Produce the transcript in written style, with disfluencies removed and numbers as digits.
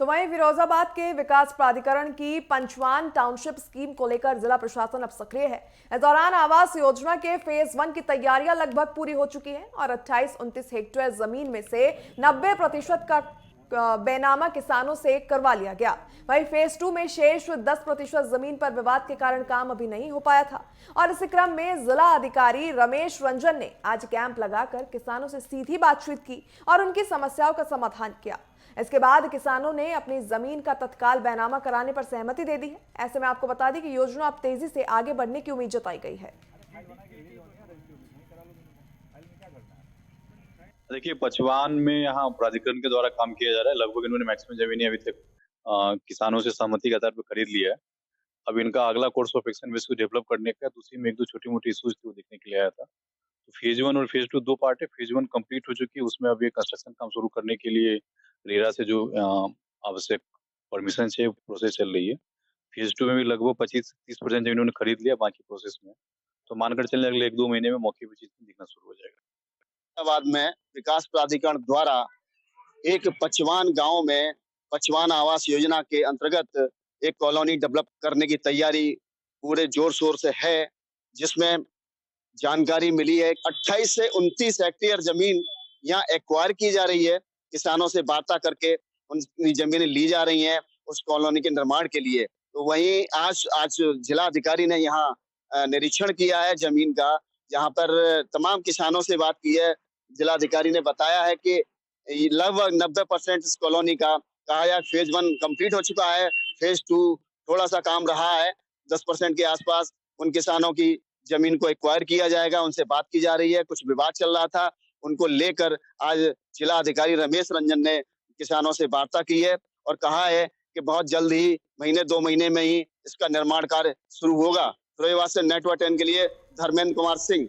तो वहीं फिरोजाबाद के विकास प्राधिकरण की पंचवान टाउनशिप स्कीम को लेकर जिला प्रशासन अब सक्रिय है। इस दौरान आवास योजना के फेज 1 की तैयारियां लगभग पूरी हो चुकी हैं और 28-29 हेक्टेयर जमीन में से 90% का बेनामा किसानों से करवा लिया गया। वहीं फेज 2 में शेष 10% जमीन पर विवाद के कारण काम अभी नहीं हो पाया था और इसी क्रम में जिला अधिकारी रमेश रंजन ने आज कैंप लगाकर किसानों से सीधी बातचीत की और उनकी समस्याओं का समाधान किया। इसके बाद किसानों ने अपनी जमीन का तत्काल बैनामा कराने पर सहमति दे दी है। ऐसे में आपको बता दें कि योजना अब तेजी से आगे बढ़ने की उम्मीद जताई गई है। देखिए, पचवान में यहाँ प्राधिकरण के द्वारा काम किया जा रहा है। लगभग इन्होंने मैक्सिमम जमीनें अभी तक किसानों से सहमति के आधार पर खरीद लिया है। अब इनका अगला कोर्स ऑफ एक्शन इसको डेवलप करने का, दूसरी में एक दो छोटी मोटी इश्यूज थी, वो देखने के लिए आया था। तो फेज 1 और फेज 2 दो पार्ट है। फेज 1 कंप्लीट हो चुकी है, उसमें अभी कंस्ट्रक्शन काम शुरू करने के लिए रेरा से जो आवश्यक परमिशन है प्रोसेस चल रही है। फेज 2 में भी लगभग 25-30% जमीन उन्होंने खरीद लिया, बाकी प्रोसेस में। तो मानकर चलिए अगले 1-2 महीने में मौके पर चीज दिखना शुरू हो जाएगा। बाद में विकास प्राधिकरण द्वारा एक पचवान गांव में पचवान आवास योजना के अंतर्गत एक कॉलोनी डेवलप करने की तैयारी पूरे जोर शोर से है, जिसमें जानकारी मिली है 28 से 29 हेक्टेयर जमीन यहाँ एक्वायर की जा रही है। किसानों से वार्ता करके उनकी जमीनें ली जा रही हैं उस कॉलोनी के निर्माण के लिए। तो वहीं आज जिला अधिकारी ने यहाँ निरीक्षण किया है जमीन का, जहाँ पर तमाम किसानों से बात की है। जिला अधिकारी ने बताया है कि लगभग 90% इस कॉलोनी का कहा जाए फेज 1 कंप्लीट हो चुका है। फेज 2 थोड़ा सा काम रहा है, 10% के आसपास उन किसानों की जमीन को एक्वायर किया जाएगा। उनसे बात की जा रही है, कुछ विवाद चल रहा था, उनको लेकर आज जिला अधिकारी रमेश रंजन ने किसानों से वार्ता की है और कहा है कि बहुत जल्द ही महीने 2 महीने में ही इसका निर्माण कार्य शुरू होगा। फिरोजाबाद से नेटवर्क 10 के लिए धर्मेंद्र कुमार सिंह।